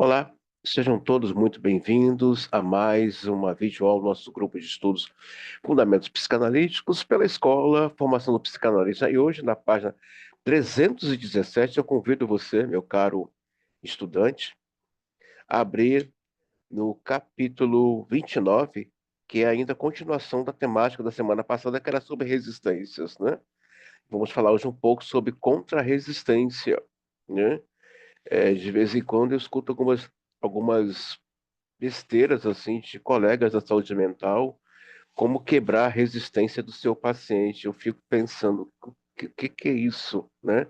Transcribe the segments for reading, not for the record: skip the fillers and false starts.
Olá, sejam todos muito bem-vindos a mais uma videoaula do nosso grupo de estudos Fundamentos Psicanalíticos pela Escola Formação do Psicanalista. E hoje, na página 317, eu convido você, meu caro estudante, a abrir no capítulo 29, que é ainda a continuação da temática da semana passada, que era sobre resistências, né? Vamos falar hoje um pouco sobre contra-resistência, né? De vez em quando eu escuto algumas besteiras assim de colegas da saúde mental, como quebrar a resistência do seu paciente. Eu fico pensando, o que é isso, né?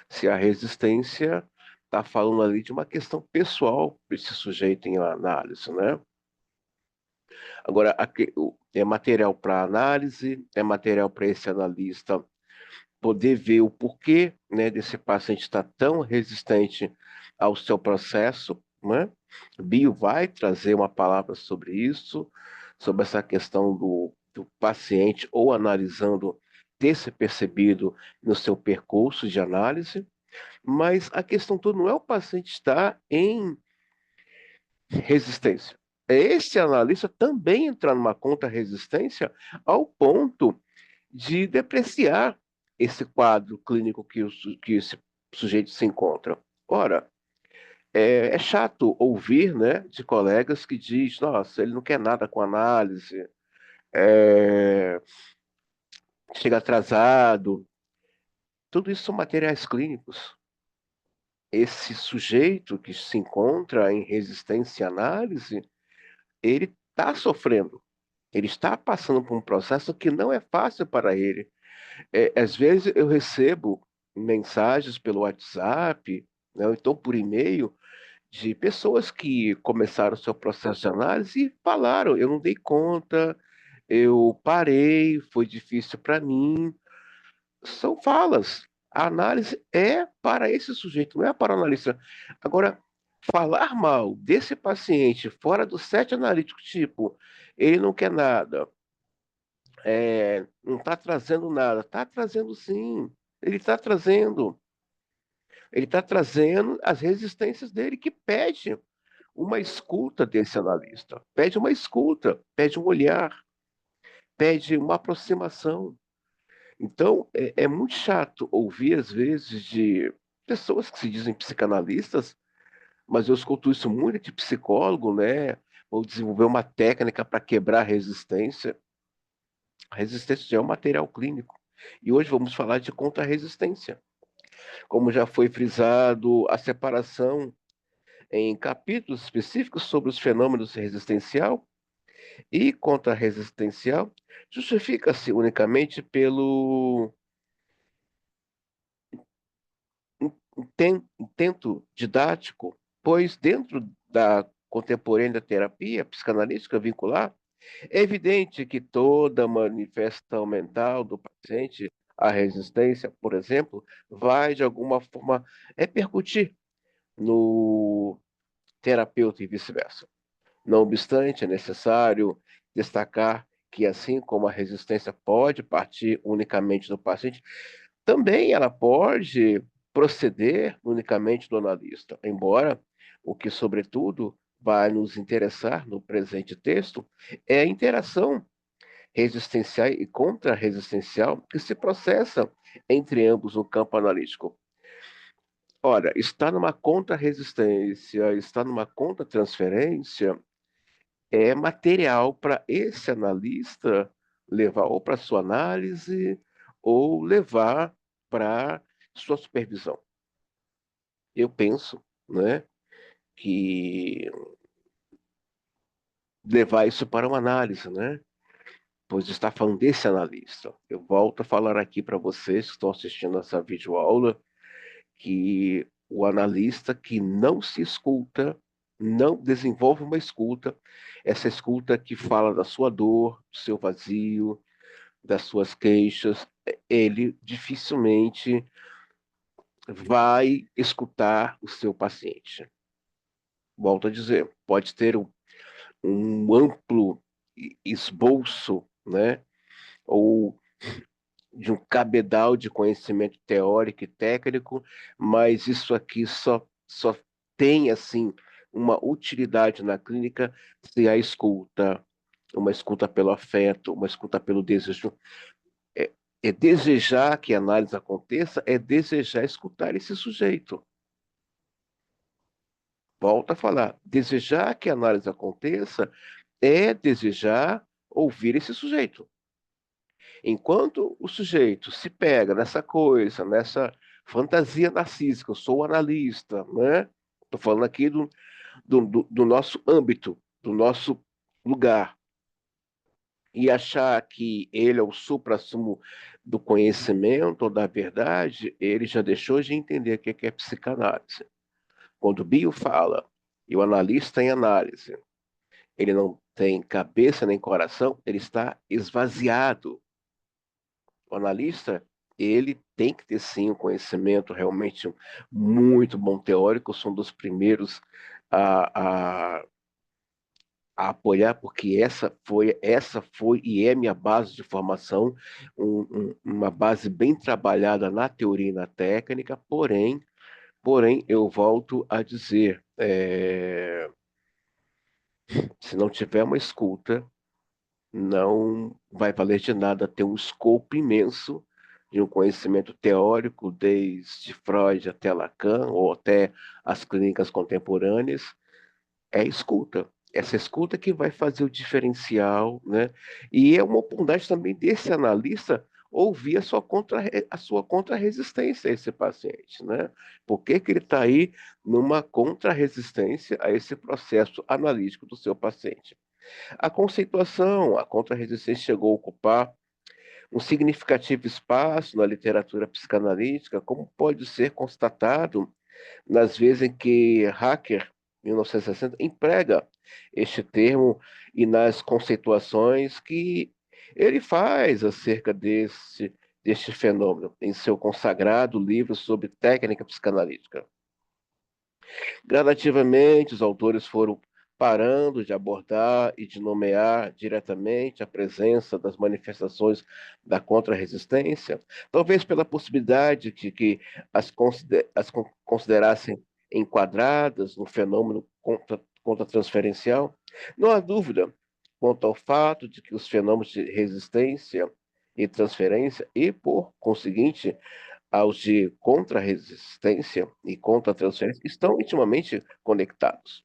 Se a resistência está falando ali de uma questão pessoal para esse sujeito em análise, né? Agora, é material para análise, é material para esse analista poder ver o porquê, né, desse paciente estar tão resistente ao seu processo, né? Bio vai trazer uma palavra sobre isso, sobre essa questão do paciente ou analisando ter se percebido no seu percurso de análise, mas a questão toda não é o paciente estar em resistência. É esse analista também entrar numa contra-resistência ao ponto de depreciar esse quadro clínico que esse sujeito se encontra. Ora, é chato ouvir, né, de colegas que diz, nossa, ele não quer nada com análise, é, chega atrasado. Tudo isso são materiais clínicos. Esse sujeito que se encontra em resistência à análise, ele está sofrendo. Ele está passando por um processo que não é fácil para ele. Às vezes eu recebo mensagens pelo WhatsApp, né, ou então por e-mail, de pessoas que começaram o seu processo de análise e falaram: eu não dei conta, eu parei, foi difícil para mim. São falas. A análise é para esse sujeito, não é para o analista. Agora, falar mal desse paciente fora do set analítico, tipo, ele não quer nada, não está trazendo nada. Está trazendo sim. Ele está trazendo. Ele está trazendo as resistências dele, que pede uma escuta desse analista. Pede uma escuta, pede um olhar, pede uma aproximação. Então, é muito chato ouvir, às vezes, de pessoas que se dizem psicanalistas, mas eu escuto isso muito de psicólogo, né? Ou desenvolver uma técnica para quebrar a resistência. A resistência já é um material clínico. E hoje vamos falar de contra-resistência. Como já foi frisado, a separação em capítulos específicos sobre os fenômenos resistencial e contra-resistencial justifica-se unicamente pelo intento didático, pois dentro da contemporânea terapia psicanalítica vincular, é evidente que toda manifestação mental do paciente à resistência, por exemplo, vai de alguma forma repercutir no terapeuta e vice-versa. Não obstante, é necessário destacar que, assim como a resistência pode partir unicamente do paciente, também ela pode proceder unicamente do analista, embora o que, sobretudo, vai nos interessar no presente texto é a interação resistencial e contra-resistencial que se processa entre ambos no campo analítico. Ora, está numa contra-resistência, está numa contra-transferência, é material para esse analista levar ou para sua análise ou levar para sua supervisão. Eu penso, né, que levar isso para uma análise, né, pois está falando desse analista. Eu volto a falar aqui para vocês que estão assistindo essa videoaula que o analista que não se escuta, não desenvolve uma escuta, essa escuta que fala da sua dor, do seu vazio, das suas queixas, ele dificilmente vai escutar o seu paciente. Volto a dizer, pode ter um amplo esboço, né, ou de um cabedal de conhecimento teórico e técnico, mas isso aqui só tem, assim, uma utilidade na clínica se a escuta, uma escuta pelo afeto, uma escuta pelo desejo. É, é desejar que a análise aconteça, é desejar escutar esse sujeito. Volto a falar, desejar que a análise aconteça é desejar ouvir esse sujeito. Enquanto o sujeito se pega nessa coisa, nessa fantasia narcísica, eu sou o analista, né? Estou falando aqui do nosso âmbito, do nosso lugar. E achar que ele é o suprassumo do conhecimento ou da verdade, ele já deixou de entender o que é psicanálise. Quando o Bio fala, e o analista em análise, ele não tem cabeça nem coração, ele está esvaziado. O analista, ele tem que ter sim um conhecimento realmente muito bom teórico, são dos primeiros a, a apoiar, porque essa foi e é minha base de formação, uma base bem trabalhada na teoria e na técnica, porém eu volto a dizer, se não tiver uma escuta, não vai valer de nada ter um escopo imenso de um conhecimento teórico, desde Freud até Lacan, ou até as clínicas contemporâneas, é escuta. Essa escuta que vai fazer o diferencial, né? E é uma oportunidade também desse analista ouvir a sua contra-resistência a esse paciente, né? Por que que ele está aí numa contra-resistência a esse processo analítico do seu paciente? A conceituação, a contra-resistência chegou a ocupar um significativo espaço na literatura psicanalítica, como pode ser constatado nas vezes em que Hacker, 1960, emprega este termo e nas conceituações que ele faz acerca deste fenômeno em seu consagrado livro sobre técnica psicanalítica. Gradativamente, os autores foram parando de abordar e de nomear diretamente a presença das manifestações da contra-resistência, talvez pela possibilidade de que considerassem enquadradas no fenômeno contra-transferencial. Não há dúvida quanto ao fato de que os fenômenos de resistência e transferência, e por conseguinte, aos de contra-resistência e contra-transferência estão intimamente conectados.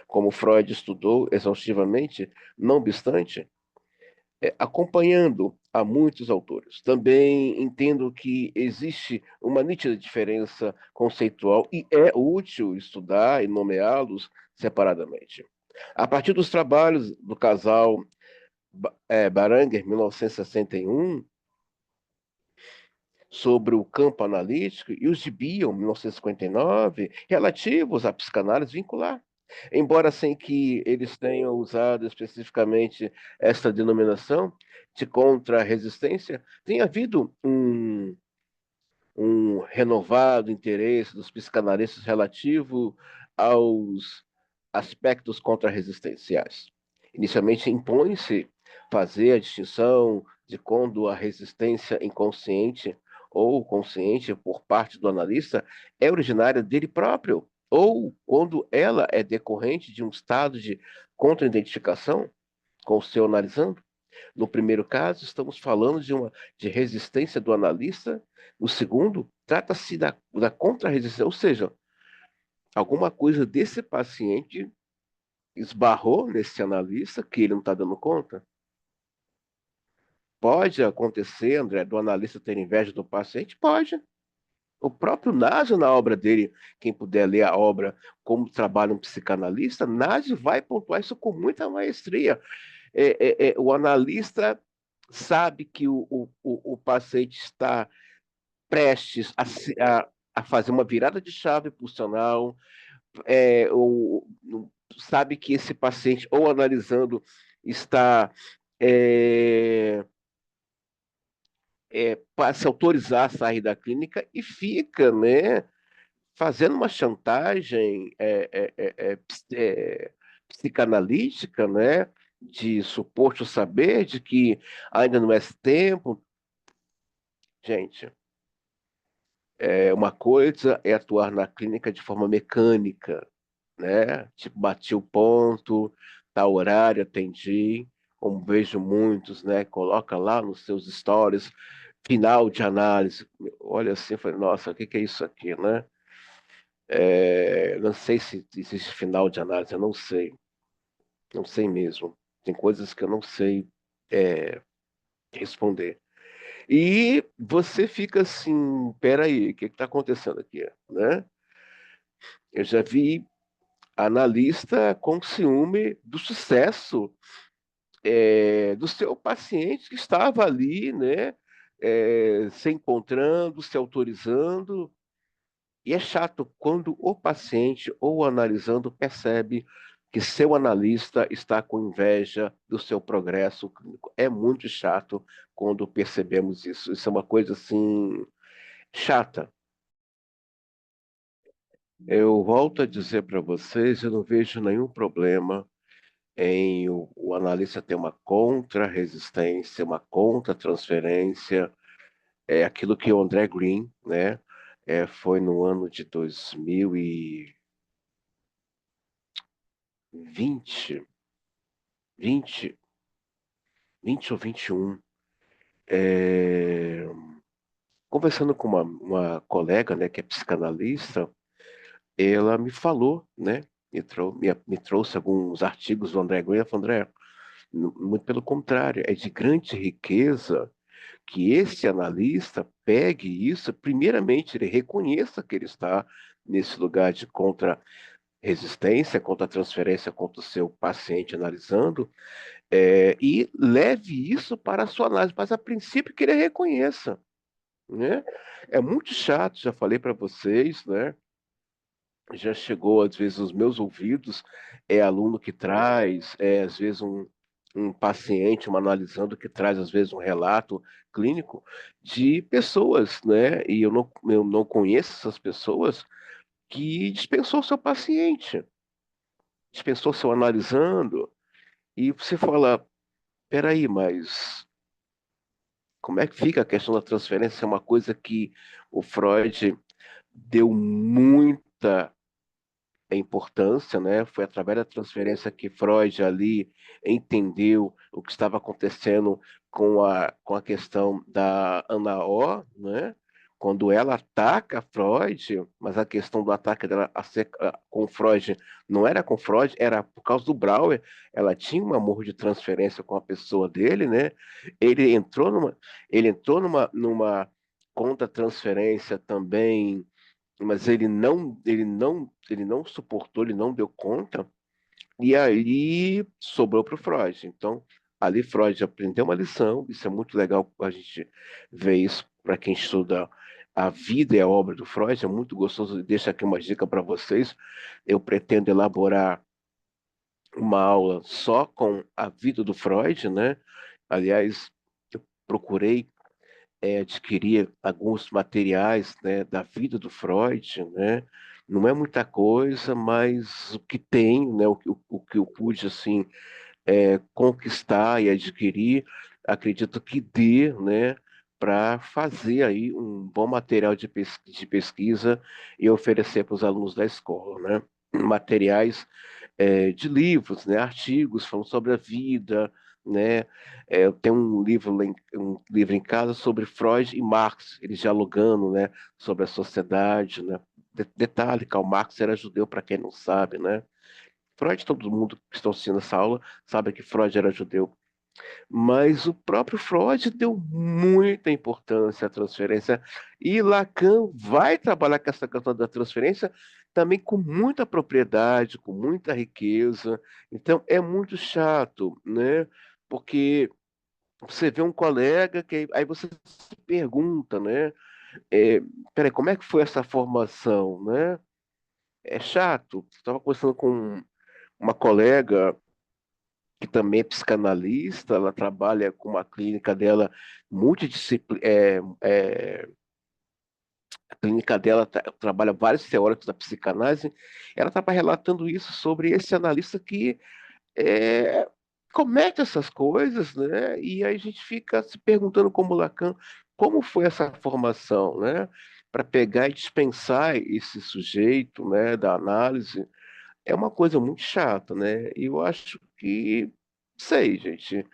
Como Freud estudou exaustivamente, não obstante, acompanhando a muitos autores. Também entendo que existe uma nítida diferença conceitual e é útil estudar e nomeá-los separadamente. A partir dos trabalhos do casal Baranger, 1961, sobre o campo analítico, e os de Bion, 1959, relativos à psicanálise vincular. Embora sem que eles tenham usado especificamente esta denominação de contra-resistência, tem havido um renovado interesse dos psicanalistas relativo aos aspectos contra-resistenciais. Inicialmente, impõe-se fazer a distinção de quando a resistência inconsciente ou consciente por parte do analista é originária dele próprio, ou quando ela é decorrente de um estado de contra-identificação com o seu analisando. No primeiro caso, estamos falando de resistência do analista. No segundo, trata-se da contra-resistência, ou seja, alguma coisa desse paciente esbarrou nesse analista que ele não está dando conta. Pode acontecer, André, do analista ter inveja do paciente? Pode. O próprio Naso, na obra dele, quem puder ler a obra Como Trabalha um Psicanalista, Naso vai pontuar isso com muita maestria. O analista sabe que o paciente está prestes a fazer uma virada de chave pulsional, sabe que esse paciente, ou analisando, está é, para se autorizar a sair da clínica e fica, né, fazendo uma chantagem psicanalítica, né, de suposto saber de que ainda não é tempo. Gente, uma coisa é atuar na clínica de forma mecânica, né? Tipo, bati o ponto, tal horário, atendi, como vejo muitos, né? Coloca lá nos seus stories, final de análise. Olha assim, falei, nossa, o que que é isso aqui, né? Não sei se existe final de análise, eu não sei, não sei mesmo. Tem coisas que eu não sei é, responder. E você fica assim, peraí, o que está acontecendo aqui, né? Eu já vi analista com ciúme do sucesso do seu paciente que estava ali, né? Se encontrando, se autorizando. E é chato quando o paciente ou o analisando percebe que seu analista está com inveja do seu progresso clínico. É muito chato quando percebemos isso. Isso é uma coisa assim chata. Eu volto a dizer para vocês, eu não vejo nenhum problema em o analista ter uma contra-resistência, uma contra-transferência. É aquilo que o André Green, né, foi no ano de 2020, 20, 20 ou 21, é, conversando com uma colega, né, que é psicanalista, ela me falou, né, me trouxe alguns artigos do André Green. Ela falou, André, muito pelo contrário, é de grande riqueza que esse analista pegue isso, primeiramente, ele reconheça que ele está nesse lugar de contra-resistência, contra-transferência contra o seu paciente analisando, e leve isso para a sua análise, mas a princípio que ele reconheça, né? É muito chato, já falei para vocês, né? Já chegou às vezes aos meus ouvidos, aluno que traz, às vezes um paciente, um analisando que traz às vezes um relato clínico de pessoas, né? E eu não conheço essas pessoas que dispensou seu paciente, dispensou seu analisando, e você fala, peraí, mas como é que fica a questão da transferência? É uma coisa que o Freud deu muita importância, né? Foi através da transferência que Freud ali entendeu o que estava acontecendo com a questão da Ana O, né? Quando ela ataca Freud, mas a questão do ataque dela com Freud não era com Freud, era por causa do Brauer. Ela tinha um amor de transferência com a pessoa dele, né? Ele entrou numa, ele entrou numa contra-transferência também, mas ele não suportou, ele não deu conta, e aí sobrou para o Freud. Então, ali Freud aprendeu uma lição. Isso é muito legal a gente ver isso para quem estuda a vida e a obra do Freud, é muito gostoso. Deixa aqui uma dica para vocês. Eu pretendo elaborar uma aula só com a vida do Freud, né? Aliás, eu procurei adquirir alguns materiais, né, da vida do Freud, né? Não é muita coisa, mas o que tem, né, o que eu pude assim conquistar e adquirir, acredito que dê, né, para fazer aí um bom material de pesquisa e oferecer para os alunos da escola, né? Materiais de livros, né, artigos falando sobre a vida, né? Eu tenho um livro em casa sobre Freud e Marx, eles dialogando, né, sobre a sociedade, né? Detalhe, Karl Marx era judeu, para quem não sabe, né? Freud, todo mundo que está assistindo essa aula sabe que Freud era judeu. Mas o próprio Freud deu muita importância à transferência. E Lacan vai trabalhar com essa questão da transferência também com muita propriedade, com muita riqueza. Então é muito chato, né? Porque você vê um colega que aí você se pergunta, né? É, peraí, como é que foi essa formação, né? É chato. Estava conversando com uma colega que também é psicanalista. Ela trabalha com uma clínica dela multidisciplinar. A clínica dela trabalha vários teóricos da psicanálise. Ela estava relatando isso sobre esse analista que é, comete essas coisas, né? E aí a gente fica se perguntando, como Lacan, como foi essa formação, né? Para pegar e dispensar esse sujeito, né, da análise. é uma coisa muito chata, né? E eu acho que, sei, gente.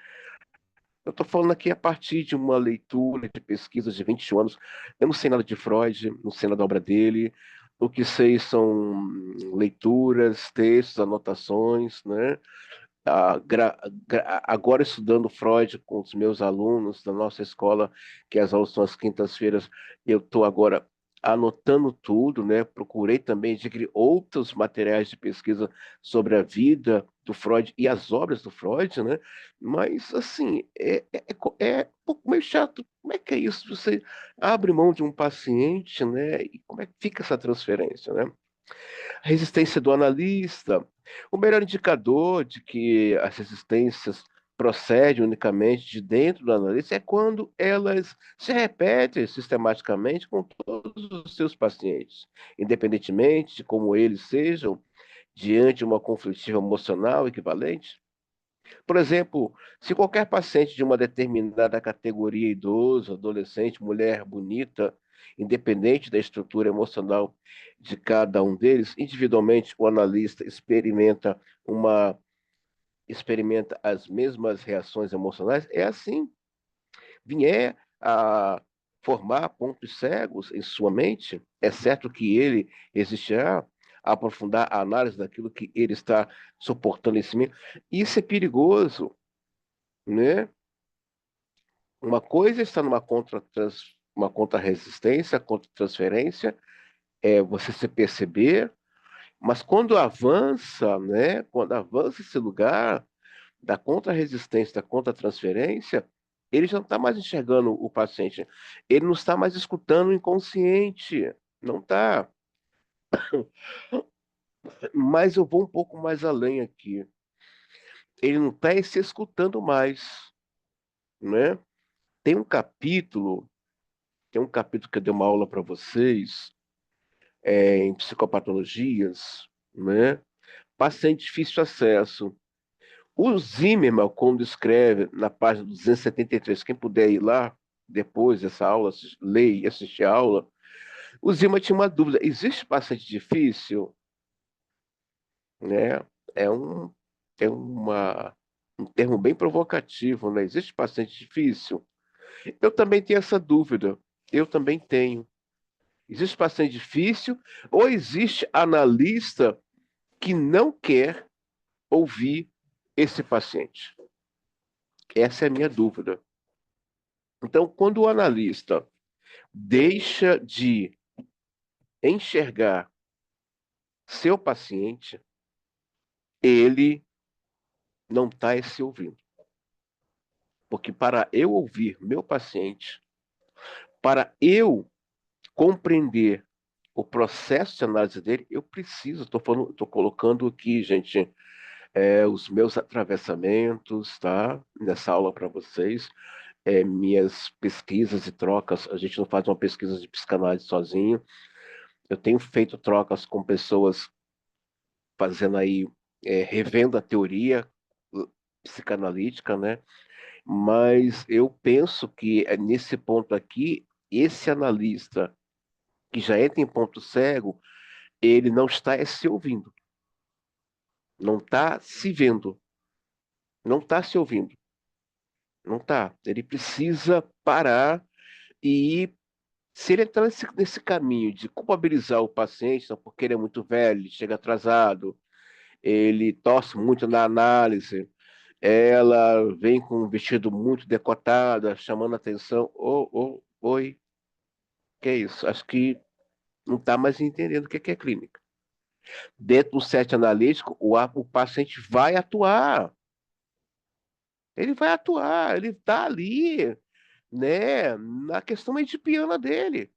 Eu estou falando aqui a partir de uma leitura de pesquisas de 21 anos. Eu não sei nada de Freud, não sei nada da obra dele. O que sei são leituras, textos, anotações, né? Agora estudando Freud com os meus alunos da nossa escola, que as aulas são às quintas-feiras, eu estou agora anotando tudo, né? Procurei também adquirir outros materiais de pesquisa sobre a vida do Freud e as obras do Freud, né? Mas, assim, é um pouco meio chato. Como é que é isso? Você abre mão de um paciente, né? E como é que fica essa transferência, né? A resistência do analista. O melhor indicador de que as resistências procedem unicamente de dentro do analista é quando elas se repetem sistematicamente com todos os seus pacientes, independentemente de como eles sejam, diante de uma conflitiva emocional equivalente. Por exemplo, se qualquer paciente de uma determinada categoria, idoso, adolescente, mulher bonita, independente da estrutura emocional de cada um deles, individualmente o analista experimenta as mesmas reações emocionais, é assim. Vier a formar pontos cegos em sua mente, é certo que ele existirá a aprofundar a análise daquilo que ele está suportando em si mesmo. Isso é perigoso, né? Uma coisa está uma contra-resistência, contra-transferência, é você se perceber, mas quando avança, né? Quando avança esse lugar da contra-resistência, da contra-transferência, ele já não está mais enxergando o paciente, ele não está mais escutando o inconsciente, não está. Mas eu vou um pouco mais além aqui. Ele não está se escutando mais, né? Tem um capítulo, tem um capítulo que eu dei uma aula para vocês, em psicopatologias, né? Paciente de difícil acesso. O Zimmermann, quando escreve na página 273, quem puder ir lá depois dessa aula, ler e assistir a aula, o Zimmermann tinha uma dúvida: existe paciente difícil? Né? É um, um termo bem provocativo, né? Existe paciente difícil? Eu também tenho essa dúvida. Eu também tenho. Existe paciente difícil ou existe analista que não quer ouvir esse paciente? Essa é a minha dúvida. Então, quando o analista deixa de enxergar seu paciente, ele não está se ouvindo. Porque para eu ouvir meu paciente, para eu compreender o processo de análise dele, eu preciso, estou colocando aqui, gente, os meus atravessamentos, tá? Nessa aula para vocês, minhas pesquisas e trocas. A gente não faz uma pesquisa de psicanálise sozinho. Eu tenho feito trocas com pessoas fazendo aí, revendo a teoria psicanalítica, né? Mas eu penso que nesse ponto aqui, esse analista que já entra em ponto cego, ele não está se ouvindo, não está se vendo, não está se ouvindo, não está. Ele precisa parar e se ele entrar nesse caminho de culpabilizar o paciente, não, porque ele é muito velho, ele chega atrasado, ele torce muito na análise, ela vem com um vestido muito decotado, chamando a atenção. Oi, que é isso? Acho que não está mais entendendo o que é clínica. Dentro do set analítico, o paciente vai atuar. Ele vai atuar, ele está ali, né, na questão edipiana dele.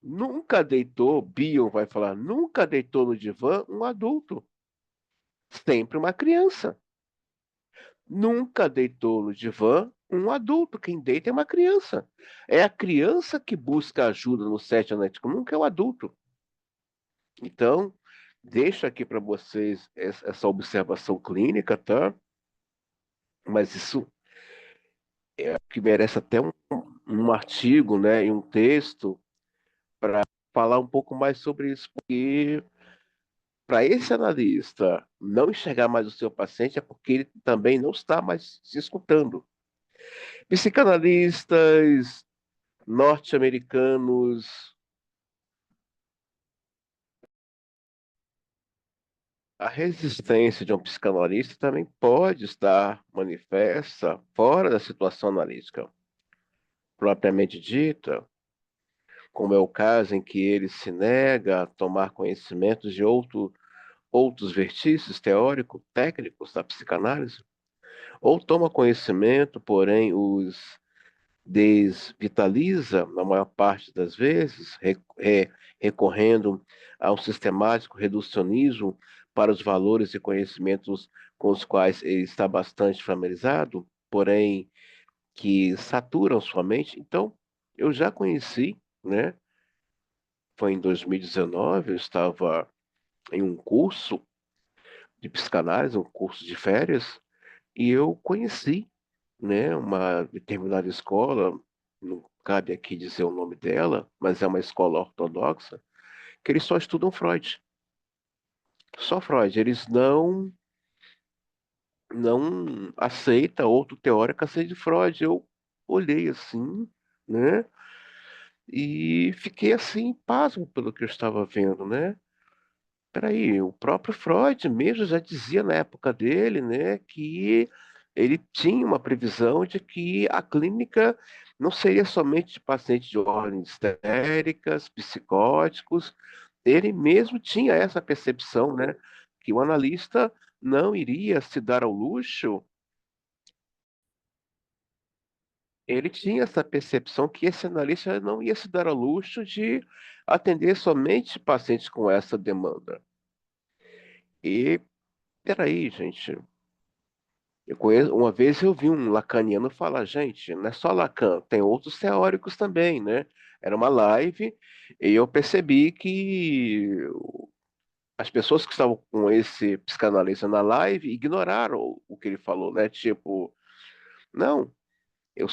Nunca deitou, Bion vai falar, nunca deitou no divã um adulto, sempre uma criança. Nunca deitou no divã um adulto, quem deita é uma criança. É a criança que busca ajuda no set analítico, nunca é o adulto. Então, deixo aqui para vocês essa observação clínica, tá? Mas isso é que merece até um artigo, né, e um texto para falar um pouco mais sobre isso, porque para esse analista não enxergar mais o seu paciente é porque ele também não está mais se escutando. Psicanalistas norte-americanos, a resistência de um psicanalista também pode estar manifesta fora da situação analítica propriamente dita, como é o caso em que ele se nega a tomar conhecimentos de outros vertices teóricos, técnicos da psicanálise, ou toma conhecimento, porém os desvitaliza, na maior parte das vezes, recorrendo a um sistemático reducionismo para os valores e conhecimentos com os quais ele está bastante familiarizado, porém que saturam sua mente. Então, eu já conheci, né? Foi em 2019, eu estava em um curso de psicanálise, um curso de férias, e eu conheci, né, uma determinada escola, não cabe aqui dizer o nome dela, mas é uma escola ortodoxa, que eles só estudam Freud. Só Freud. Eles não aceita outro teórico a ser de Freud. Eu olhei assim, né, e fiquei assim, pasmo pelo que eu estava vendo, né? Peraí, o próprio Freud mesmo já dizia na época dele, né, que ele tinha uma previsão de que a clínica não seria somente de pacientes de ordem histéricas, psicóticos. Ele mesmo tinha essa percepção, né, que o analista não iria se dar ao luxo. Ele tinha essa percepção que esse analista não ia se dar ao luxo de atender somente pacientes com essa demanda. E peraí, gente. Uma vez eu vi um lacaniano falar, gente, não é só Lacan, tem outros teóricos também, né? Era uma live e eu percebi que as pessoas que estavam com esse psicanalista na live ignoraram o que ele falou, né? Tipo, não, eu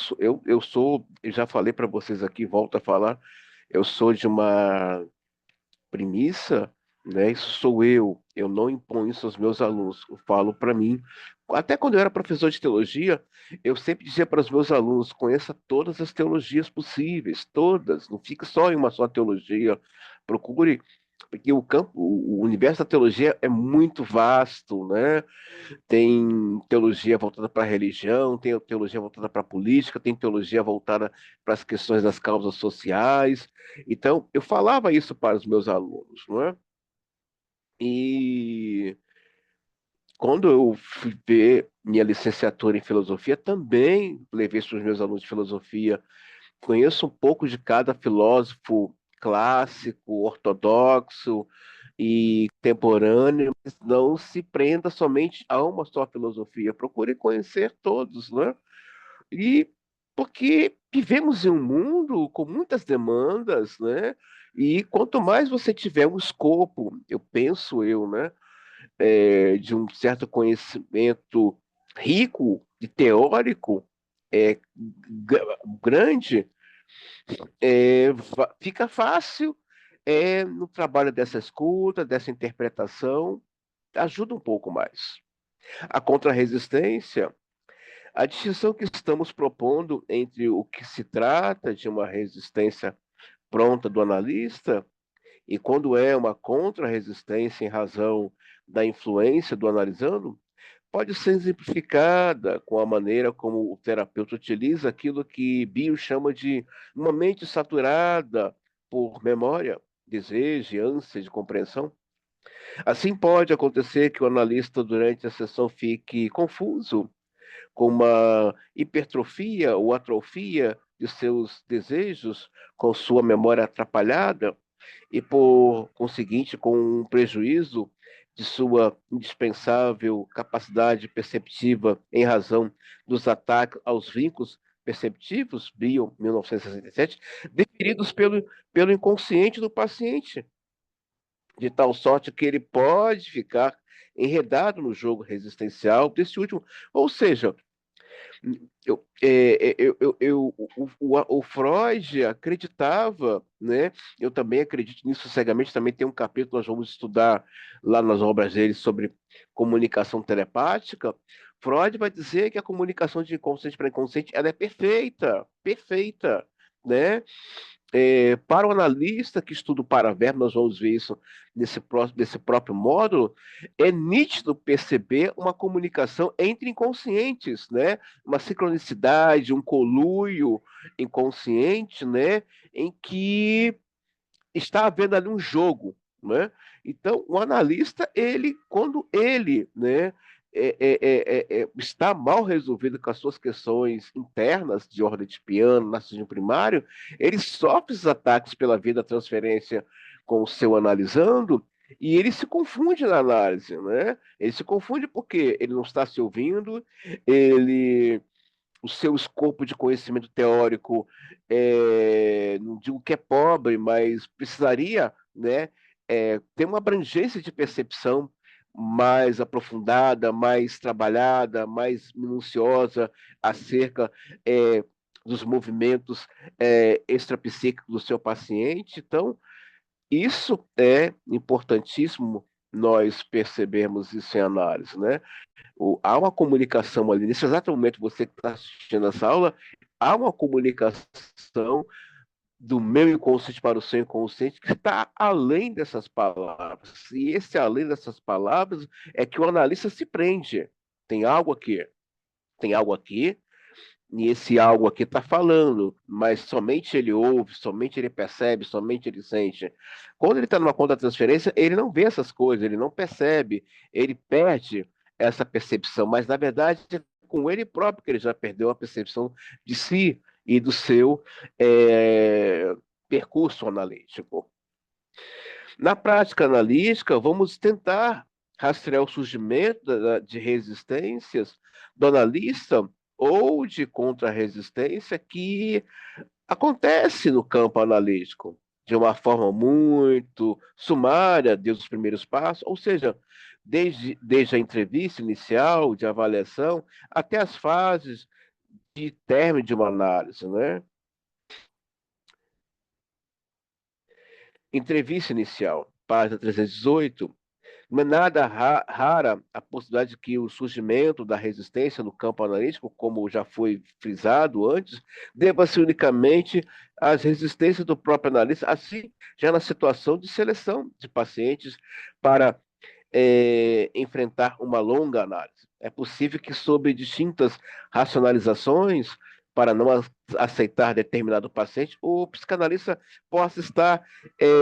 já falei para vocês aqui, volto a falar, eu sou de uma premissa, né? Isso sou eu não imponho isso aos meus alunos, eu falo para mim. Até quando eu era professor de teologia, eu sempre dizia para os meus alunos: conheça todas as teologias possíveis, todas, não fique só em uma só teologia, procure. Porque o universo da teologia é muito vasto, né? Tem teologia voltada para a religião, tem teologia voltada para a política, tem teologia voltada para as questões das causas sociais. Então, eu falava isso para os meus alunos, não é? E quando eu fui ver minha licenciatura em filosofia, também levei isso para os meus alunos de filosofia. Conheço um pouco de cada filósofo clássico, ortodoxo e contemporâneo, mas não se prenda somente a uma só filosofia. Procure conhecer todos, né? E porque vivemos em um mundo com muitas demandas, né? E quanto mais você tiver um escopo, eu penso eu, né, de um certo conhecimento rico e teórico, grande, fica fácil no trabalho dessa escuta, dessa interpretação, ajuda um pouco mais. A contrarresistência, a distinção que estamos propondo entre o que se trata de uma resistência pronta do analista e quando é uma contra-resistência em razão da influência do analisando, pode ser exemplificada com a maneira como o terapeuta utiliza aquilo que Bio chama de uma mente saturada por memória, desejo e ânsia de compreensão. Assim pode acontecer que o analista durante a sessão fique confuso com uma hipertrofia ou atrofia de seus desejos, com sua memória atrapalhada e, por conseguinte, com um prejuízo de sua indispensável capacidade perceptiva em razão dos ataques aos vínculos perceptivos, Bio, 1967, deferidos pelo inconsciente do paciente, de tal sorte que ele pode ficar enredado no jogo resistencial desse último. Ou seja, O Freud acreditava, né? Eu também acredito nisso cegamente. Também tem um capítulo, nós vamos estudar lá nas obras dele sobre comunicação telepática. Freud vai dizer que a comunicação de inconsciente para inconsciente ela é perfeita, perfeita, né? Para o analista que estuda o paraverbo, nós vamos ver isso nesse próprio módulo, é nítido perceber uma comunicação entre inconscientes, né? Uma sincronicidade, um conluio inconsciente, né? Em que está havendo ali um jogo, né? Então, o analista, quando ele, né, está mal resolvido com as suas questões internas de ordem de piano, narcisismo primário, ele sofre esses ataques pela via da transferência com o seu analisando e ele se confunde na análise, né? Ele se confunde porque ele não está se ouvindo, ele o seu escopo de conhecimento teórico, não digo que é pobre, mas precisaria, né, ter uma abrangência de percepção mais aprofundada, mais trabalhada, mais minuciosa acerca dos movimentos extrapsíquicos do seu paciente. Então, isso é importantíssimo nós percebermos isso em análise, né? Há uma comunicação ali. Nesse exato momento, você que está assistindo essa aula, há uma comunicação do meu inconsciente para o seu inconsciente que está além dessas palavras. E esse além dessas palavras é que o analista se prende. Tem algo aqui, tem algo aqui, e esse algo aqui está falando, mas somente ele ouve, somente ele percebe, somente ele sente. Quando ele está numa conta de transferência, ele não vê essas coisas, ele não percebe, ele perde essa percepção, mas na verdade é com ele próprio que ele já perdeu a percepção de si e do seu é, percurso analítico. Na prática analítica, vamos tentar rastrear o surgimento de resistências do analista ou de contra-resistência que acontece no campo analítico de uma forma muito sumária, desde os primeiros passos, ou seja, desde a entrevista inicial de avaliação até as fases de término de uma análise, né? Entrevista inicial, página 318. Não é nada rara a possibilidade de que o surgimento da resistência no campo analítico, como já foi frisado antes, deva-se unicamente às resistências do próprio analista, assim já na situação de seleção de pacientes para enfrentar uma longa análise. É possível que, sob distintas racionalizações, para não aceitar determinado paciente, o psicanalista possa estar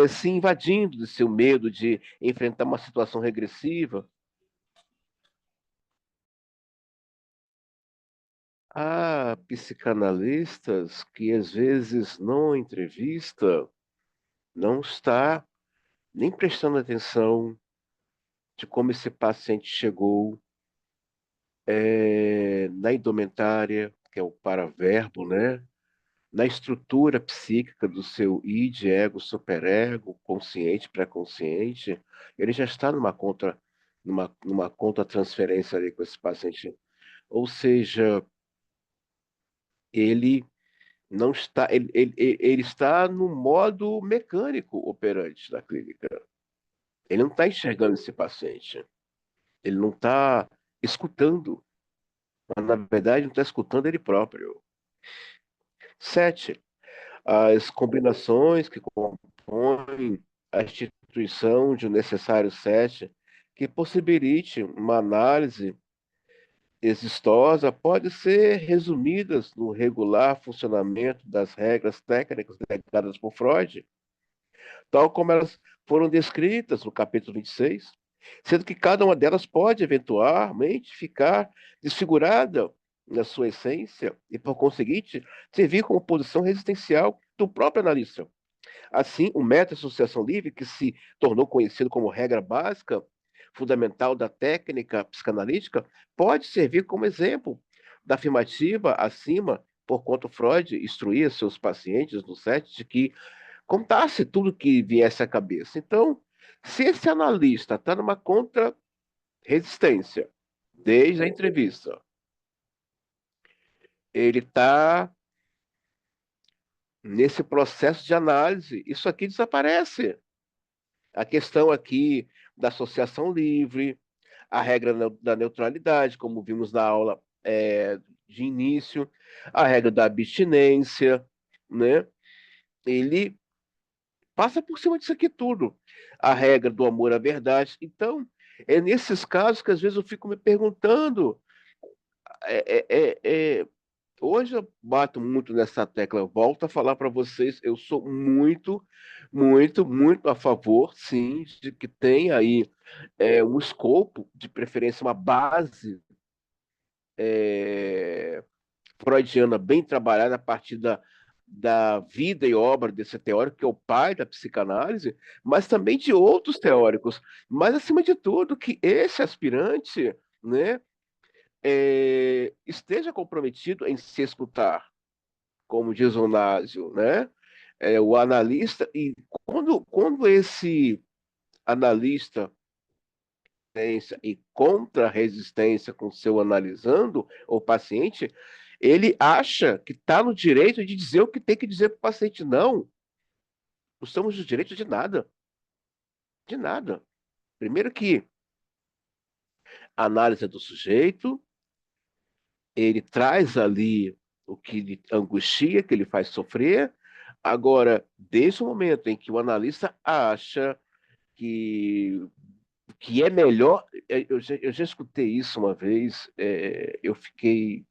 se invadindo de seu medo de enfrentar uma situação regressiva. Há psicanalistas que às vezes não entrevista, não está nem prestando atenção de como esse paciente chegou na indumentária, que é o paraverbo, né? Na estrutura psíquica do seu id, ego, superego, consciente, pré-consciente, ele já está numa contra-transferência ali com esse paciente. Ou seja, ele não está, ele está no modo mecânico operante da clínica. Ele não está enxergando esse paciente. Ele não está escutando, mas na verdade não está escutando ele próprio. 7. As combinações que compõem a instituição de um necessário set que possibilite uma análise exitosa pode ser resumidas no regular funcionamento das regras técnicas legadas por Freud, tal como elas foram descritas no capítulo 26, sendo que cada uma delas pode eventualmente ficar desfigurada na sua essência e, por conseguinte, servir como posição resistencial do próprio analista. Assim, o método de associação livre, que se tornou conhecido como regra básica, fundamental da técnica psicanalítica, pode servir como exemplo da afirmativa acima, por quanto Freud instruía seus pacientes no set de que contasse tudo que viesse à cabeça. Então, se esse analista está numa contra-resistência, desde a entrevista, ele está nesse processo de análise. Isso aqui desaparece. A questão aqui da associação livre, a regra da neutralidade, como vimos na aula de início, a regra da abstinência, né? Ele passa por cima disso aqui tudo. A regra do amor à verdade. Então, é nesses casos que às vezes eu fico me perguntando. é, é, é, é, Hoje eu bato muito nessa tecla. Eu volto a falar para vocês, eu sou muito, muito, muito a favor, sim, de que tenha aí um escopo, de preferência uma base é, freudiana bem trabalhada a partir da vida e obra desse teórico, que é o pai da psicanálise, mas também de outros teóricos. Mas, acima de tudo, que esse aspirante, né, esteja comprometido em se escutar, como diz o Násio, né? O analista, e quando esse analista e contra-resistência com seu analisando, o paciente, ele acha que está no direito de dizer o que tem que dizer para o paciente. Não, não estamos no direito de nada, de nada. Primeiro que a análise é do sujeito, ele traz ali o que lhe angustia, que ele faz sofrer. Agora, desde o momento em que o analista acha que que é melhor. Eu já escutei isso uma vez, eu fiquei.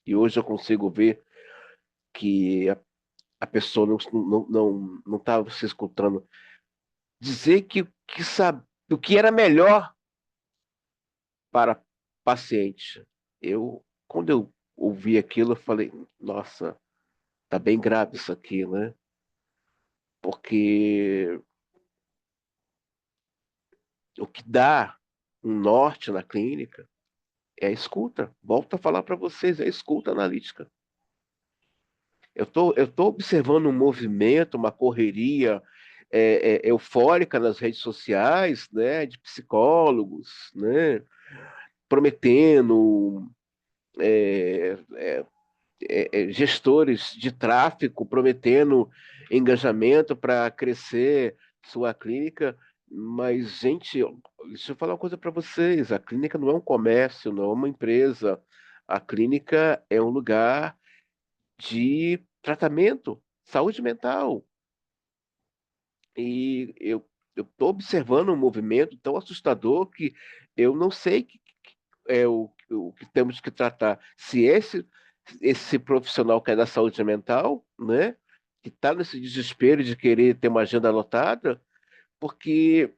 E hoje eu consigo ver que a pessoa não estava se escutando. Dizer que sabe, o que era melhor para paciente. Quando eu ouvi aquilo, eu falei: nossa, tá bem grave isso aqui, né? Porque o que dá um norte na clínica é a escuta. Volto a falar para vocês, é a escuta analítica. Eu tô observando um movimento, uma correria eufórica nas redes sociais, né, de psicólogos, né, prometendo é, é, gestores de tráfego, prometendo engajamento para crescer sua clínica, mas, gente, deixa eu falar uma coisa para vocês: a clínica não é um comércio, não é uma empresa. A clínica é um lugar de tratamento, saúde mental. E eu estou observando um movimento tão assustador que eu não sei que é o que temos que tratar. Se esse profissional que é da saúde mental, né, que está nesse desespero de querer ter uma agenda lotada, porque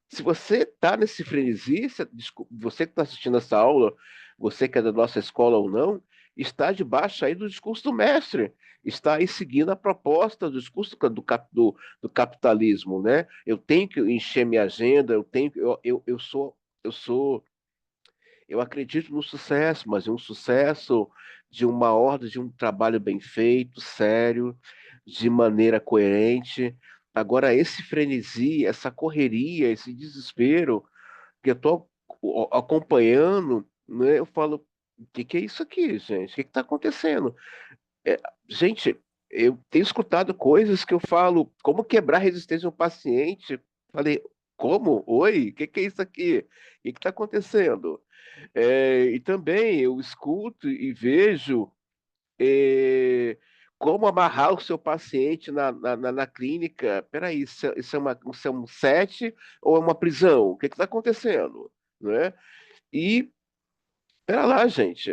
se você está nesse frenesi, você que está assistindo essa aula, você que é da nossa escola ou não, está debaixo aí do discurso do mestre, está aí seguindo a proposta do discurso do capitalismo, né? Eu tenho que encher minha agenda, eu sou, eu acredito no sucesso, mas em um sucesso de uma ordem, de um trabalho bem feito, sério, de maneira coerente. Agora, esse frenesi, essa correria, esse desespero que eu estou acompanhando, né, eu falo: o que é isso aqui, gente? O que está acontecendo? É, gente, eu tenho escutado coisas que eu falo: como quebrar a resistência do paciente? Falei: como? Oi? O que é isso aqui? O que está acontecendo? E também eu escuto e vejo como amarrar o seu paciente na clínica. Peraí, isso é um set ou é uma prisão? O que está acontecendo? Né? E, pera lá, gente.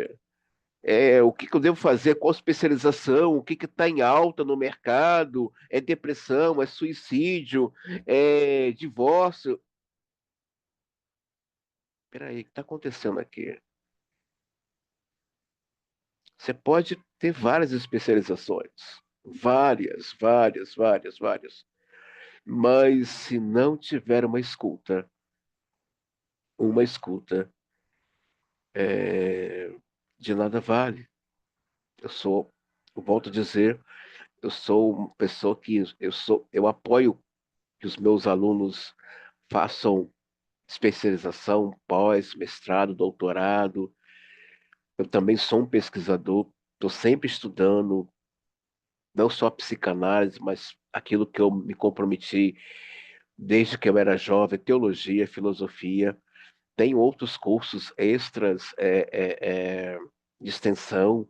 O que eu devo fazer? Qual especialização? O que está em alta no mercado? É depressão? É suicídio? É divórcio? Peraí, o que está acontecendo aqui? Você pode ter várias especializações. Várias, várias, várias, várias. Mas se não tiver uma escuta, é, de nada vale. Eu volto a dizer, eu sou uma pessoa que eu apoio que os meus alunos façam especialização, pós, mestrado, doutorado, Eu também sou um pesquisador, estou sempre estudando, não só psicanálise, mas aquilo que eu me comprometi desde que eu era jovem, teologia, filosofia. Tem outros cursos extras de extensão,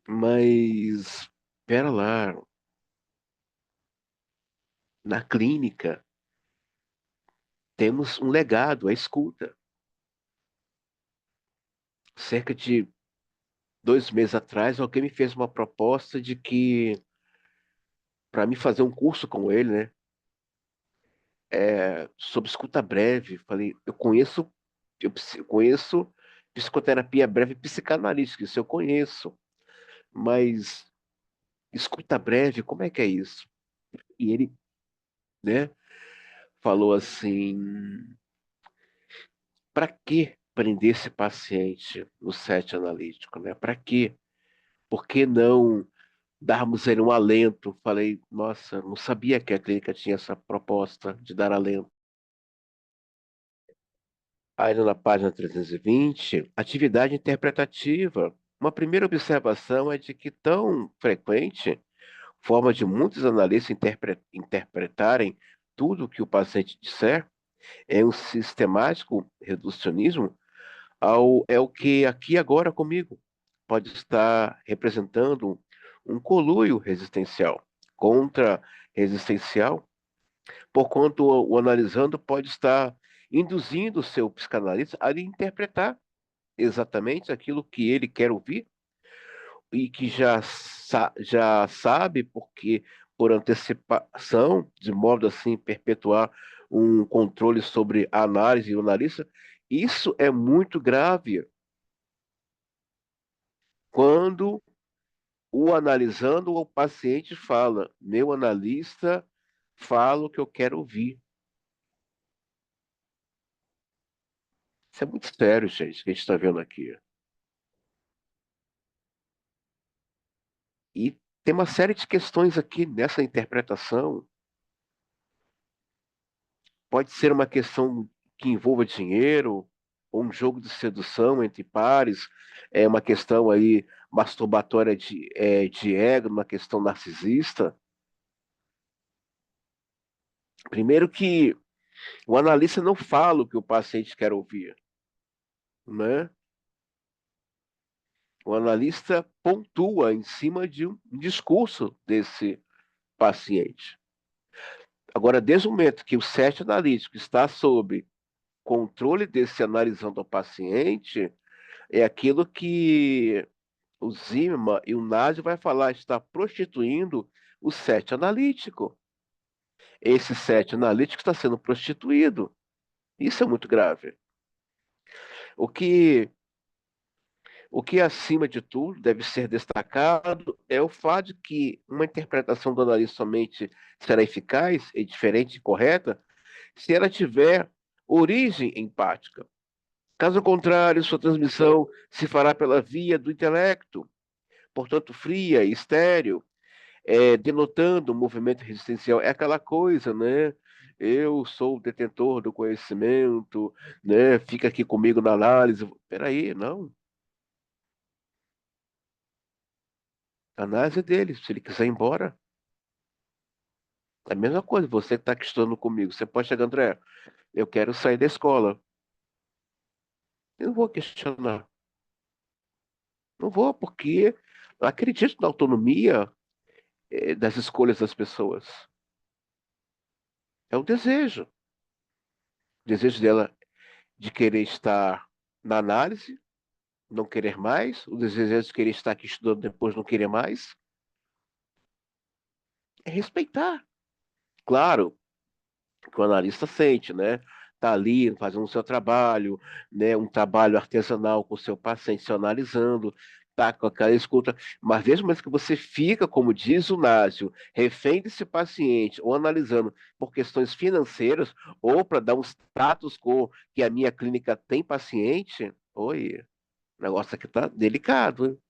mas pera lá, na clínica temos um legado, a escuta. Cerca de 2 meses atrás, alguém me fez uma proposta de que para mim fazer um curso com ele, né, sobre escuta breve. Falei, eu conheço psicoterapia breve e psicanalítica, isso eu conheço, mas escuta breve, como é que é isso? E ele, né, falou assim: para que prender esse paciente no set analítico, né? Para quê? Por que não darmos ele um alento? Falei, nossa, não sabia que a clínica tinha essa proposta de dar alento. Ainda na página 320, atividade interpretativa. Uma primeira observação é de que tão frequente forma de muitos analistas interpretarem tudo o que o paciente disser é um sistemático reducionismo é o que aqui agora comigo pode estar representando um conluio resistencial contra resistencial, porquanto o analisando pode estar induzindo o seu psicanalista a lhe interpretar exatamente aquilo que ele quer ouvir e que já sabe porque por antecipação, de modo assim perpetuar um controle sobre a análise e o analista. Isso é muito grave quando o analisando o paciente fala, meu analista fala o que eu quero ouvir. Isso é muito sério, gente, que a gente está vendo aqui. E tem uma série de questões aqui nessa interpretação. Pode ser uma questão que envolva dinheiro, ou um jogo de sedução entre pares, é uma questão aí masturbatória de ego, uma questão narcisista. Primeiro que o analista não fala o que o paciente quer ouvir, né? O analista pontua em cima de um discurso desse paciente. Agora, desde o momento que o set analítico está sob controle desse analisando o paciente, é aquilo que o Zimmermann e o Nazi vai falar, está prostituindo o set analítico. Esse set analítico está sendo prostituído. Isso é muito grave. O que O que, acima de tudo, deve ser destacado é o fato de que uma interpretação do analista somente será eficaz e diferente e correta se ela tiver origem empática. Caso contrário, sua transmissão se fará pela via do intelecto, portanto, fria e estéril, denotando um movimento resistencial. É aquela coisa, né? Eu sou o detentor do conhecimento, né? Fica aqui comigo na análise. Peraí, não. A análise é dele. Se ele quiser ir embora, é a mesma coisa. Você que está aqui estudando comigo, você pode chegar, André, eu quero sair da escola. Eu não vou questionar. Não vou, porque eu acredito na autonomia, das escolhas das pessoas. É o desejo. O desejo dela de querer estar na análise, não querer mais. O desejo de querer estar aqui estudando depois, não querer mais. É respeitar. Claro, que o analista sente, né? Tá ali fazendo o seu trabalho, né? Um trabalho artesanal com o seu paciente, se analisando, tá com aquela escuta. Mas desde o momento que você fica, como diz o Násio, refém desse paciente, ou analisando por questões financeiras, ou para dar um status quo que a minha clínica tem paciente, oi, o negócio aqui tá delicado, hein?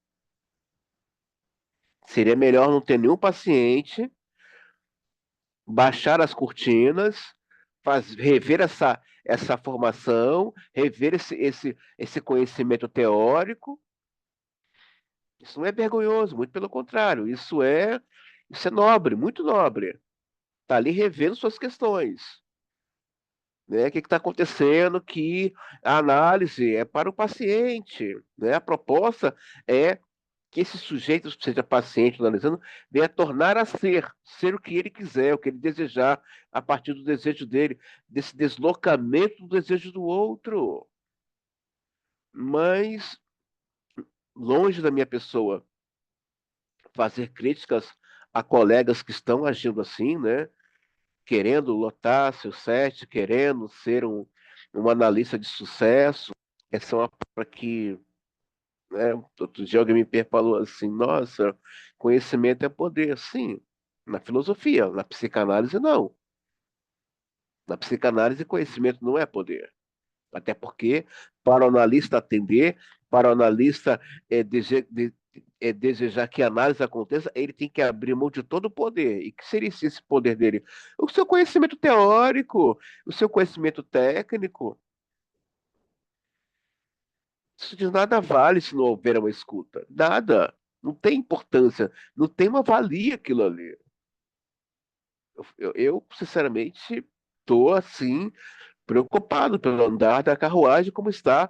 Seria melhor não ter nenhum paciente, baixar as cortinas, rever essa formação, rever esse conhecimento teórico. Isso não é vergonhoso, muito pelo contrário, isso é nobre, muito nobre. Está ali revendo suas questões. Né? O que está acontecendo? Que a análise é para o paciente. Né? A proposta é que esse sujeito, seja paciente analisando, venha tornar a ser o que ele quiser, o que ele desejar, a partir do desejo dele, desse deslocamento do desejo do outro. Mas, longe da minha pessoa fazer críticas a colegas que estão agindo assim, né? Querendo lotar seu set, querendo ser um analista de sucesso. Essa é uma palavra que, né, outro dia alguém me falou assim, nossa, conhecimento é poder. Sim, na filosofia, na psicanálise não. Na psicanálise, conhecimento não é poder. Até porque, para o analista atender, para o analista desejar que a análise aconteça, ele tem que abrir mão de todo o poder. E que seria esse poder dele? O seu conhecimento teórico, o seu conhecimento técnico. Isso de nada vale se não houver uma escuta. Nada. Não tem importância. Não tem uma valia aquilo ali. Sinceramente, estou assim, preocupado pelo andar da carruagem, como está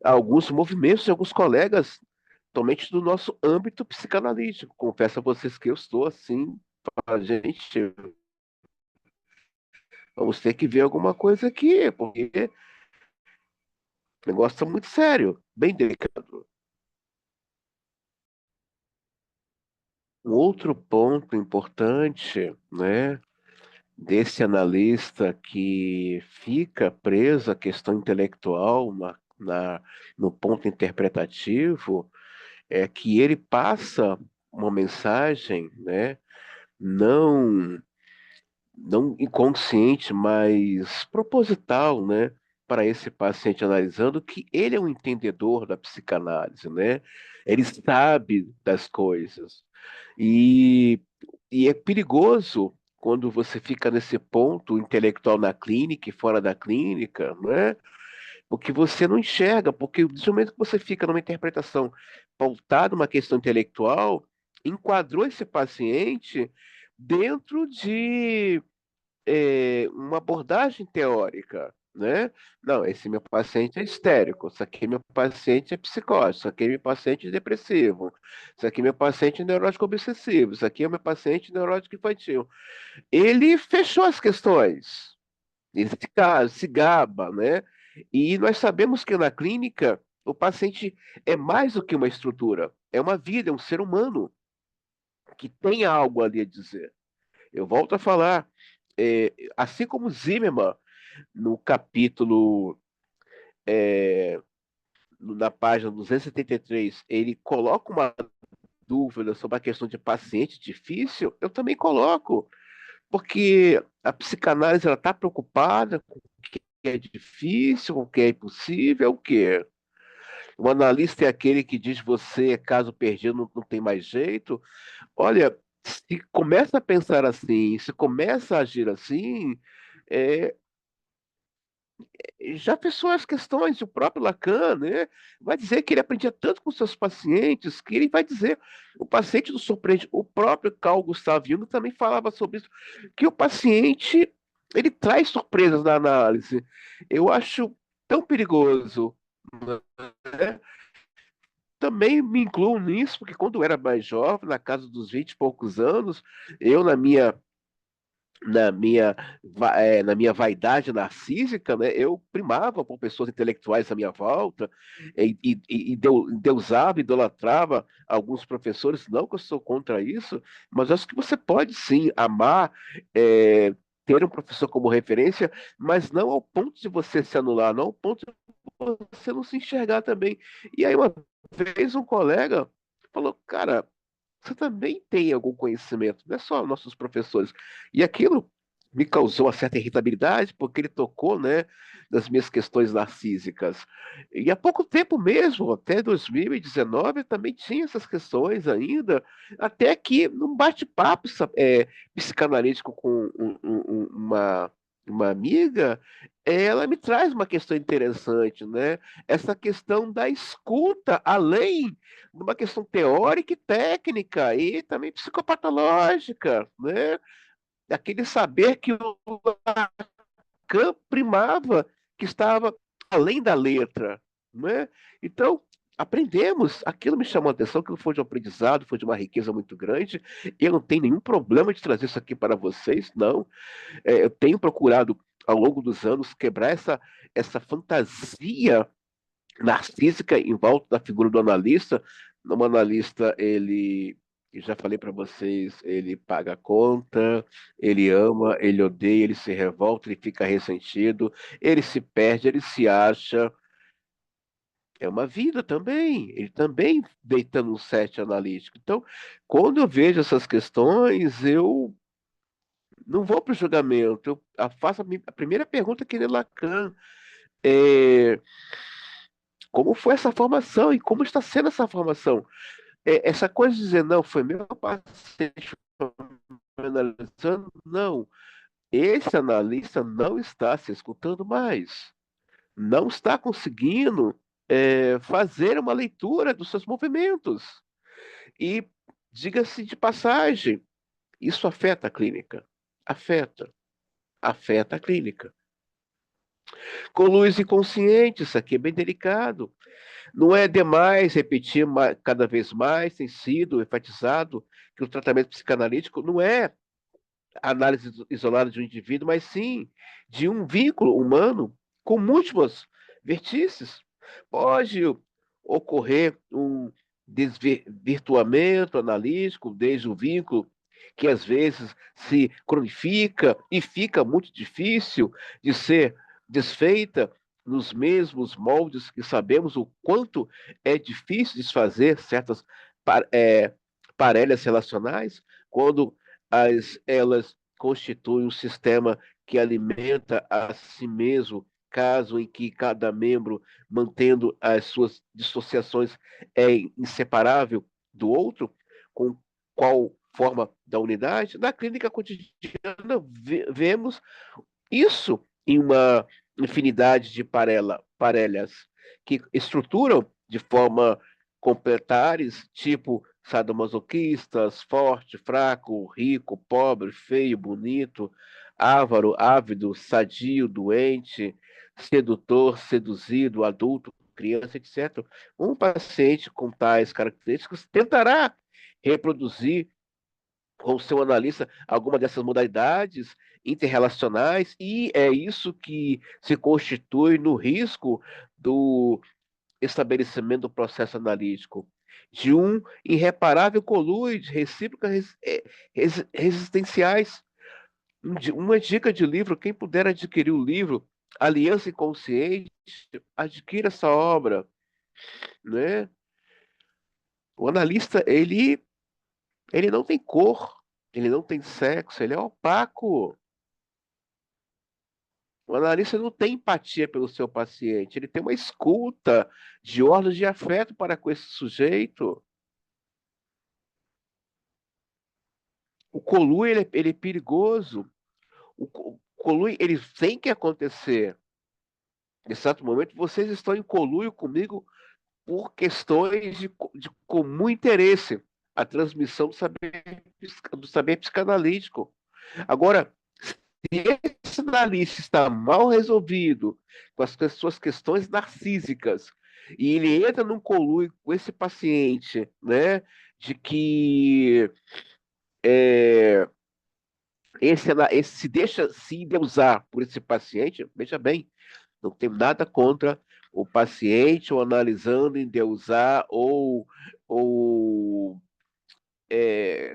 alguns movimentos de alguns colegas, somente do nosso âmbito psicanalítico. Confesso a vocês que eu estou assim, a gente, vamos ter que ver alguma coisa aqui, porque o negócio está muito sério, bem delicado. Um outro ponto importante, né, desse analista que fica preso à questão intelectual no ponto interpretativo é que ele passa uma mensagem, né, não não inconsciente, mas proposital, né, para esse paciente analisando que ele é um entendedor da psicanálise, né? Ele sabe das coisas. E, e é perigoso quando você fica nesse ponto intelectual na clínica e fora da clínica, né? Porque você não enxerga, porque do momento que você fica numa interpretação pautada numa questão intelectual, enquadrou esse paciente dentro de uma abordagem teórica, né? Não, esse meu paciente é histérico, isso aqui meu paciente é psicótico, isso aqui é meu paciente é depressivo, isso aqui é meu paciente é neurótico obsessivo, isso aqui é meu paciente neurótico infantil. Ele fechou as questões, ele se gaba, né? E nós sabemos que na clínica o paciente é mais do que uma estrutura, é uma vida, é um ser humano que tem algo ali a dizer. Eu volto a falar, assim como Zimmermann, no capítulo, na página 273, ele coloca uma dúvida sobre a questão de paciente difícil, eu também coloco, porque a psicanálise ela está preocupada com o que é difícil, com o que é impossível, o que o analista é aquele que diz você é caso perdido, não tem mais jeito. Olha, se começa a pensar assim, se começa a agir assim, é, já pensou as questões, o próprio Lacan, né, vai dizer que ele aprendia tanto com seus pacientes, que ele vai dizer, o paciente não surpreende, o próprio Carl Gustav Jung também falava sobre isso, que o paciente, ele traz surpresas na análise. Eu acho tão perigoso, né? Também me incluo nisso, porque quando eu era mais jovem, na casa dos 20 e poucos anos, eu, na minha vaidade narcísica, né, eu primava por pessoas intelectuais à minha volta deusava, idolatrava alguns professores. Não que eu sou contra isso, mas acho que você pode sim amar, é, ter um professor como referência, mas não ao ponto de você se anular, não ao ponto de você não se enxergar também. E aí uma vez um colega falou, cara, você também tem algum conhecimento, não é só nossos professores. E aquilo me causou uma certa irritabilidade, porque ele tocou, né, nas minhas questões narcísicas. E há pouco tempo mesmo, até 2019, eu também tinha essas questões ainda, até que num bate-papo psicanalítico com uma uma amiga, ela me traz uma questão interessante, né? Essa questão da escuta, além de uma questão teórica e técnica, e também psicopatológica, né? Aquele saber que o Lacan primava, que estava além da letra, né? Então, aprendemos, aquilo me chamou a atenção, que foi de um aprendizado, foi de uma riqueza muito grande. Eu não tenho nenhum problema de trazer isso aqui para vocês, não. Eu tenho procurado, ao longo dos anos, quebrar essa fantasia narcísica em volta da figura do analista. O analista, ele, eu já falei para vocês, ele paga a conta, ele ama, ele odeia, ele se revolta, ele fica ressentido, ele se perde, ele se acha. É uma vida também, ele também deitando um set analítico. Então, quando eu vejo essas questões, eu não vou para o julgamento. Eu faço a primeira pergunta que é Lacan. É, como foi essa formação e como está sendo essa formação? Essa coisa de dizer, não, foi meu paciente analisando, não. Esse analista não está se escutando mais. Não está conseguindo fazer uma leitura dos seus movimentos. E, diga-se de passagem, isso afeta a clínica. Afeta. Afeta a clínica. Com luz inconsciente, isso aqui é bem delicado. Não é demais repetir cada vez mais, tem sido enfatizado que o tratamento psicanalítico não é análise isolada de um indivíduo, mas sim de um vínculo humano com múltiplas vertices. Pode ocorrer um desvirtuamento analítico desde o vínculo, que às vezes se cronifica e fica muito difícil de ser desfeita nos mesmos moldes que sabemos o quanto é difícil desfazer certas parelhas relacionais, quando elas constituem um sistema que alimenta a si mesmo, caso em que cada membro, mantendo as suas dissociações, é inseparável do outro, com qual forma da unidade. Na clínica cotidiana, vemos isso em uma infinidade de parelhas que estruturam de forma completares, tipo sadomasoquistas, forte, fraco, rico, pobre, feio, bonito, avaro, ávido, sadio, doente, sedutor, seduzido, adulto, criança, etc. Um paciente com tais características tentará reproduzir com o seu analista alguma dessas modalidades interrelacionais, e é isso que se constitui no risco do estabelecimento do processo analítico, de um irreparável conluio de recíprocas resistenciais. Uma dica de livro: quem puder adquirir o livro Aliança Inconsciente, adquira essa obra, né? O analista, ele não tem cor, ele não tem sexo, ele é opaco. O analista não tem empatia pelo seu paciente, ele tem uma escuta de ordem de afeto para com esse sujeito. O conluio, ele é perigoso. O conluio, ele tem que acontecer. Em certo momento, vocês estão em conluio comigo por questões de comum interesse, a transmissão do saber psicanalítico. Agora, se esse analista está mal resolvido com as suas questões narcísicas e ele entra num conluio com esse paciente, né, de que é, esse se deixa se endeusar por esse paciente, veja bem, não tem nada contra o paciente ou analisando endeusar ou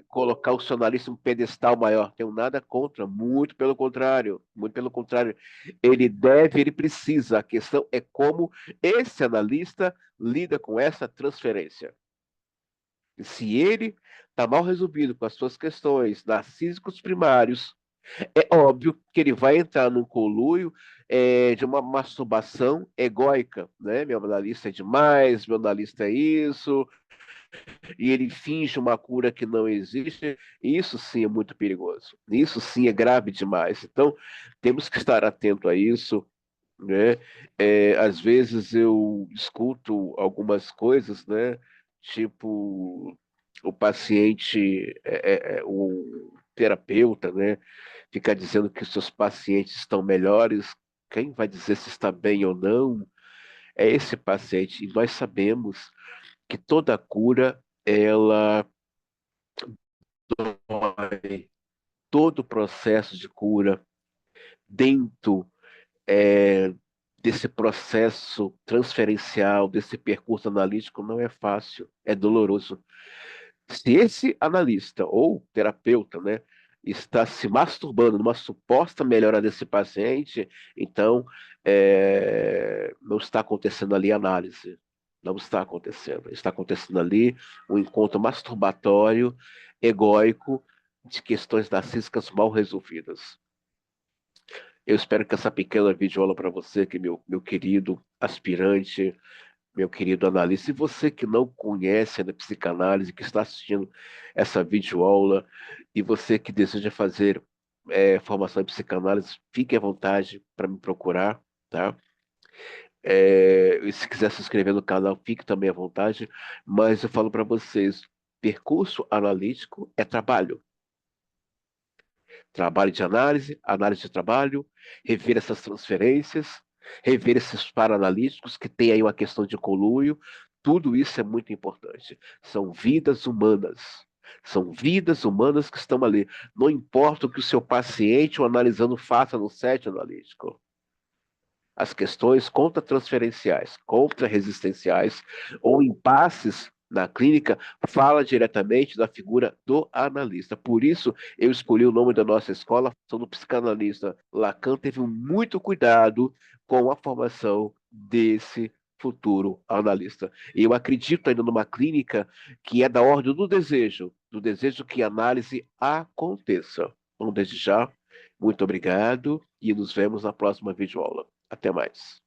colocar o jornalista em um pedestal maior. Tenho nada contra, muito pelo contrário, muito pelo contrário. Ele deve, ele precisa. A questão é como esse analista lida com essa transferência. E se ele está mal resolvido com as suas questões narcísicos primários, é óbvio que ele vai entrar num conluio de uma masturbação egóica, né? Meu analista é demais, meu analista é isso, e ele finge uma cura que não existe, isso sim é muito perigoso. Isso sim é grave demais. Então, temos que estar atento a isso, né? Às vezes eu escuto algumas coisas, né? Tipo, o paciente, o terapeuta, né? Fica dizendo que os seus pacientes estão melhores. Quem vai dizer se está bem ou não é esse paciente. E nós sabemos que toda cura, ela dói. Todo o processo de cura dentro é, desse processo transferencial, desse percurso analítico, não é fácil, é doloroso. Se esse analista ou terapeuta, né, está se masturbando numa suposta melhora desse paciente, então não está acontecendo ali análise. Não está acontecendo. Está acontecendo ali um encontro masturbatório, egóico, de questões narcísicas mal resolvidas. Eu espero que essa pequena videoaula para você, que meu querido aspirante, meu querido analista, e você que não conhece a psicanálise, que está assistindo essa videoaula, e você que deseja fazer formação em psicanálise, fique à vontade para me procurar, tá? E se quiser se inscrever no canal, fique também à vontade, mas eu falo para vocês, percurso analítico é trabalho. Trabalho de análise, análise de trabalho, rever essas transferências, rever esses paraanalíticos que tem aí uma questão de conluio, tudo isso é muito importante. São vidas humanas. São vidas humanas que estão ali. Não importa o que o seu paciente ou analisando faça no set analítico. As questões contratransferenciais, contrarresistenciais ou impasses na clínica fala diretamente da figura do analista. Por isso, eu escolhi o nome da nossa escola, sou do psicanalista. Lacan teve muito cuidado com a formação desse futuro analista. E eu acredito ainda numa clínica que é da ordem do desejo que a análise aconteça. Então, desde já, muito obrigado e nos vemos na próxima videoaula. Até mais.